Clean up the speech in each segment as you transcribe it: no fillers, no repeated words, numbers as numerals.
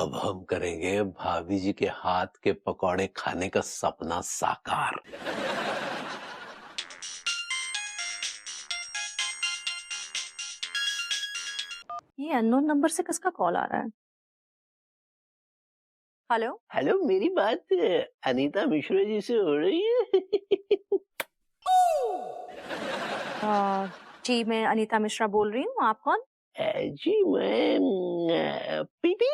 अब हम करेंगे भाभी जी के हाथ के पकौड़े खाने का सपना साकार। ये अननोन नंबर से किसका कॉल आ रहा है? हेलो। हेलो, मेरी बात अनीता मिश्रा जी से हो रही है? जी मैं अनीता मिश्रा बोल रही हूँ, आप कौन? जी मैं पीपी।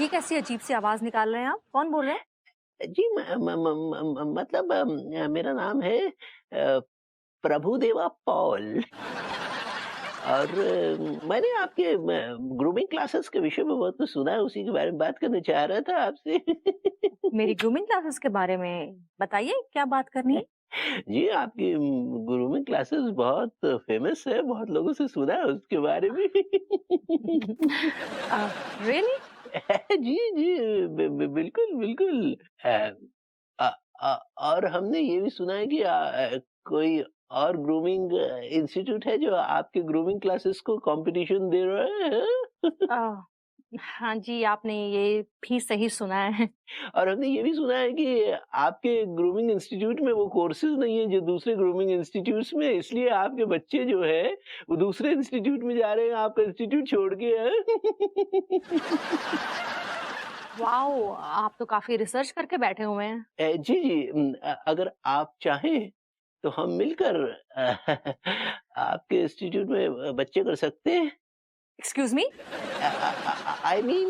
ये कैसी अजीब सी आवाज निकाल रहे हैं आप? कौन बोल रहे हैं? जी मतलब मेरा नाम है प्रभुदेवा पॉल। और मैंने आपके ग्रूमिंग क्लासेस के विषय में बहुत कुछ सुना है, उसी के बारे में बात करना चाह रहा था आपसे। मेरी ग्रूमिंग क्लासेस के बारे में बताइए, क्या बात करनी है? जी, आपकी ग्रूमिंग क्लासेस बहुत फेमस है, बहुत लोगों से सुना है उसके बारे में। रियली? जी, जी, बिल्कुल, बिल्कुल। अ और हमने ये भी सुना है कि कोई और ग्रूमिंग इंस्टीट्यूट है जो आपके ग्रूमिंग क्लासेस को कॉम्पिटिशन दे रहा है। हाँ जी, आपने ये भी सही सुना है। और हमने ये भी सुना है कि आपके ग्रूमिंग इंस्टीट्यूट में वो कोर्सेज नहीं है जो दूसरे ग्रूमिंग इंस्टीट्यूट्स में, इसलिए आपके बच्चे जो है वो दूसरे इंस्टीट्यूट में जा रहे हैं आपका इंस्टीट्यूट छोड़ के। वाओ! आप तो काफी रिसर्च करके बैठे हुए हैं। जी, जी, अगर आप चाहें तो हम मिलकर आपके इंस्टीट्यूट में बच्चे कर सकते हैं। Excuse me? आई मीन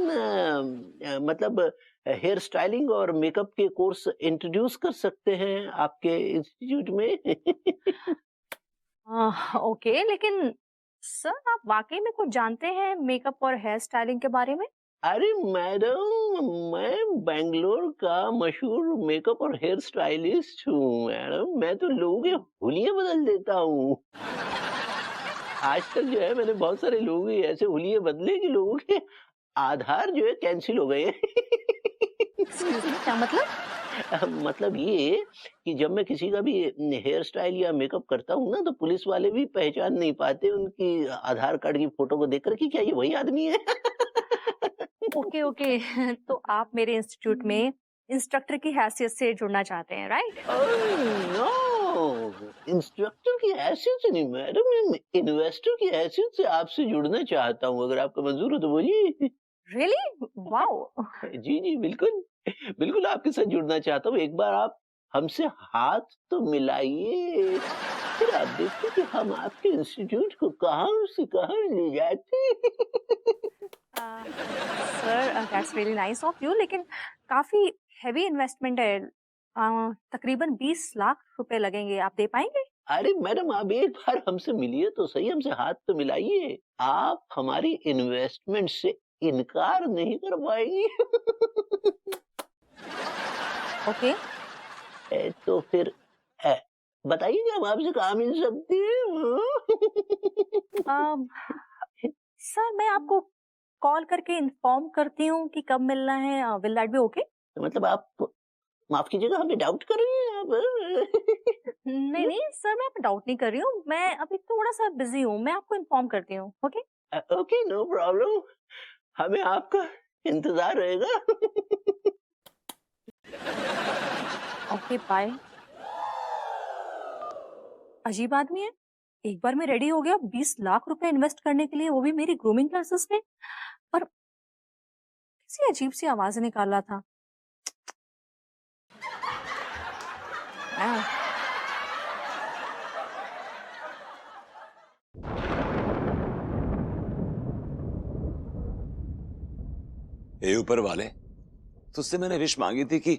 मतलब हेयर स्टाइलिंग और मेकअप के कोर्स इंट्रोड्यूस कर सकते हैं आपके इंस्टीट्यूट में। ओके, लेकिन सर आप वाकई में कुछ जानते हैं मेकअप और हेयर स्टाइलिंग के बारे में? अरे मैडम, मैं बैंगलोर का मशहूर मेकअप और हेयर स्टाइलिस्ट हूँ मैडम। मैं तो लोगों के हुलिये बदल देता हूँ। आज तक जो है मैंने बहुत सारे लोगों के ऐसे हुलिये बदले कि लोगों के आधार जो है कैंसिल हो गए हैं। एक्सक्यूज मी, क्या मतलब? मतलब ये कि जब मैं किसी का भी हेयर स्टाइल या मेकअप करता हूँ ना, तो पुलिस वाले भी पहचान नहीं पाते उनकी आधार कार्ड की फोटो को देखकर कि क्या ये वही आदमी है। Okay okay. तो आप मेरे इंस्टीट्यूट में इंस्ट्रक्टर की हैसियत से जुड़ना चाहते हैं, राइट? नो, इंस्ट्रक्टर की हैसियत से नहीं मैडम, मैं इन्वेस्टर की हैसियत से आपसे जुड़ना चाहता हूँ। अगर आपका मंजूर हो तो बोलिए। रियली? वाओ! जी, जी, बिल्कुल। बिल्कुल आपके साथ जुड़ना चाहता हूँ। एक बार आप हमसे हाथ तो मिलाइए, फिर आप देखिए कि हम आपके इंस्टीट्यूट को कहाँ से कहाँ ले जाते हैं। Sir that's really nice of you, लेकिन काफी हैवी इन्वेस्टमेंट है। तकरीबन 20 लाख रुपए लगेंगे, आप दे पाएंगे? अरे मैडम, आप एक बार हमसे मिलिए तो सही, हमसे हाथ तो मिलाइए। आप हमारी इन्वेस्टमेंट से इनकार नहीं कर पाएंगी। ओके। तो फिर अ, बताइए कि हम आपसे कहाँ मिल सकते हैं? सर मैं आपको कॉल करके इन्फॉर्म करती हूँ कि कब मिलना है। Will that be okay? मतलब आप माफ कीजिएगा, हमें डाउट कर रही हैं आप? नहीं नहीं सर, मैं डाउट नहीं कर रही हूँ, मैं अभी थोड़ा सा बिजी हूँ, मैं आपको इन्फॉर्म करती हूँ। ओके? ओके, नो प्रॉब्लम, हमें आपका इंतजार रहेगा। Okay bye. अजीब आदमी है। एक बार में रेडी हो गया 20 लाख रुपए इन्वेस्ट करने के लिए, वो भी मेरी ग्रूमिंग क्लासेस में। और किसी अजीब सी आवाज निकाल रहा था। हाँ। हे ऊपर वाले, तुझसे मैंने विश मांगी थी कि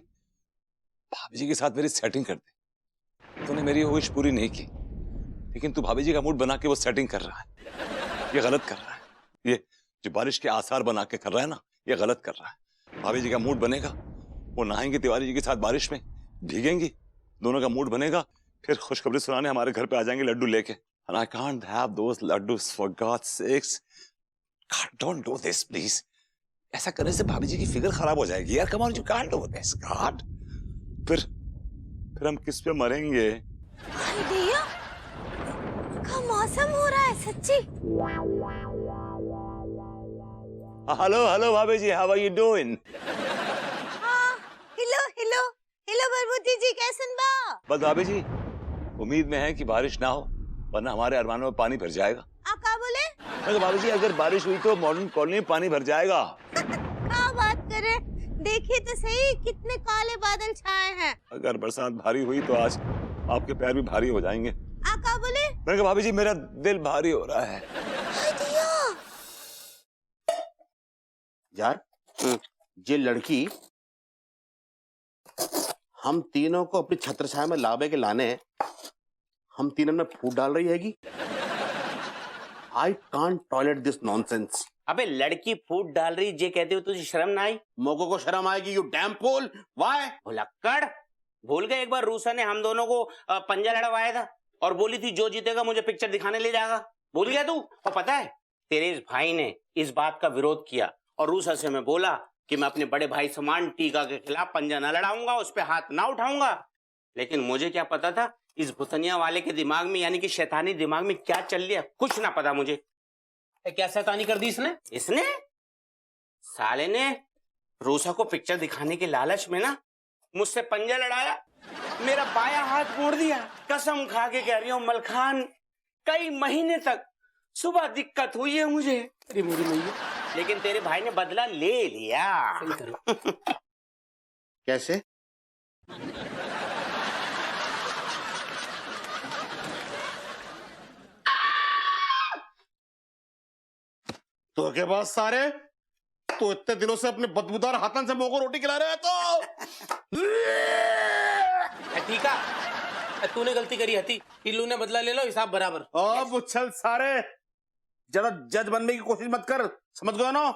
भाभी जी के साथ मेरी सेटिंग कर दे। तूने मेरी वो विश पूरी नहीं की, लेकिन तू भाभी जी का मूड बना के वो सेटिंग कर रहा है। ये गलत कर रहा है। ये जो बारिश के आसार बना के कर रहा है ना, ये गलत कर रहा है। भाभी जी का मूड बनेगा, वो नहाएंगे तिवारी जी के साथ बारिश में, भीगेंगी, दोनों का मूड बनेगा, फिर खुशखबरी सुनाने हमारे घर पे आ जाएंगे लड्डू लेके। And I can't have those laddus for God's sakes. God, don't do this, please. ऐसा करने से भाभी जी की फिगर खराब हो जाएगी यार। Come on, you can't do this God. फिर हम किस पे मरेंगे? भैया का मौसम हो रहा है सच्ची। हेलो हेलो भाभी जी, how are you doing? Hello hello hello बरबूती जी, कैसन बा? बस भाभी जी, उम्मीद में है कि बारिश ना हो, वरना हमारे अरमानों में पानी भर जाएगा। आप क्या बोले? मैं तो भाभी जी, अगर बारिश हुई तो मॉडर्न कॉलोनी में पानी भर जाएगा। क्या बात करे, देखिए तो सही कितने काले बादल छाए हैं। अगर बरसात भारी हुई तो आज आपके पैर भी भारी हो जाएंगे। आप क्या बोले? मैंने कहा भाभी जी, मेरा दिल भारी हो रहा है। यार ये लड़की हम तीनों को अपनी छत्रछाया में लावे के लाने हम तीनों में फूट डाल रही हैगी। I can't toilet this nonsense. अबे लड़की फूट डाल रही जे कहते हो तुझे शर्म ना आई? मोको को शर्म आएगी, यू डैम फूल। व्हाई? भुलक्कड़, भूल गए एक बार रूसा ने हम दोनों को पंजा लड़वाया था और बोली थी जो जीतेगा मुझे पिक्चर दिखाने ले जाएगा। भूल गया तू? और पता है तेरे इस भाई ने इस बात का विरोध किया और रूसा से मैं बोला कि मैं अपने बड़े भाई समान टीका के खिलाफ पंजा ना लड़ाऊंगा, उस पर हाथ ना उठाऊंगा। लेकिन मुझे क्या पता था इस भुतनिया वाले के दिमाग में, यानी कि शैतानी दिमाग में क्या चल रहा, कुछ ना पता मुझे। क्या शैतानी कर दी इसने? साले ने रूसा को पिक्चर दिखाने के लालच में ना मुझसे पंजा लड़ाया, मेरा बाया हाथ मोड़ दिया। कसम खा के कह रही हूँ मलखान, कई महीने तक सुबह दिक्कत हुई है मुझे। अरे मेरी मैया, लेकिन तेरे भाई ने बदला ले लिया। सही करो। कैसे? तो के पास सारे तो इतने दिनों से अपने बदबूदार हाथन से मोको रोटी खिला रहे हैं तो ठीक है, तूने गलती करी हती, टिल्लू ने बदला ले लो, हिसाब बराबर। अब उछल सारे, जरा जज बनने की कोशिश मत कर, समझ गए ना?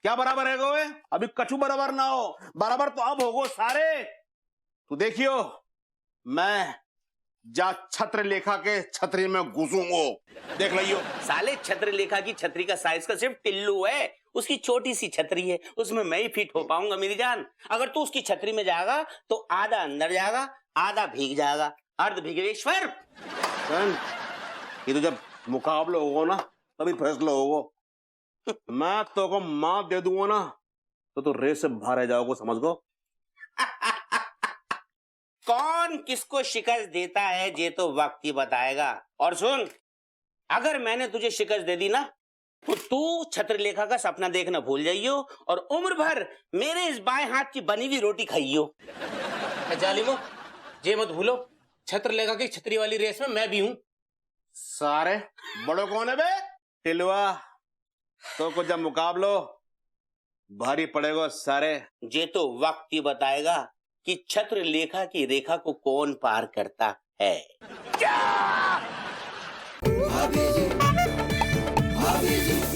क्या बराबर है गोवे? अभी कछु बराबर ना हो, बराबर तो अब होगो सारे। तू देखियो, मैं जा छत्र लेखा के छतरी में घुसूंगो, देख लियो। साले छत्र लेखा की छतरी का साइज का सिर्फ टिल्लू है, उसकी छोटी सी छतरी है, उसमें मैं ही फिट हो पाऊंगा मेरी जान। अगर तू उसकी छतरी में जाएगा तो आधा अंदर जाएगा, आधा भीग जाएगा। अर्ध भीगेश्वर। ये तो जब मुकाबला होगा ना तभी फैसला होगा। मैं तो को मार दे दूंगा ना तो रेस से बाहर रह जाओगे, समझ गो? कौन किसको शिकस्त देता है ये तो वक्त ही बताएगा। और सुन, अगर मैंने तुझे शिकस्त दे दी ना तो तू छत्रलेखा का सपना देखना भूल जाइयो और उम्र भर मेरे इस बाएं हाथ की बनी हुई रोटी खाइयो। जालिमो, ये मत भूलो, छत्रलेखा की छतरी वाली रेस में मैं भी हूँ। सारे बड़ो कौन है बे? टिलवा, तो को जब मुकाबलो भारी पड़ेगा सारे। ये तो वक्त ही बताएगा कि छत्रलेखा की रेखा को कौन पार करता है। भाभी जी, भाभी जी।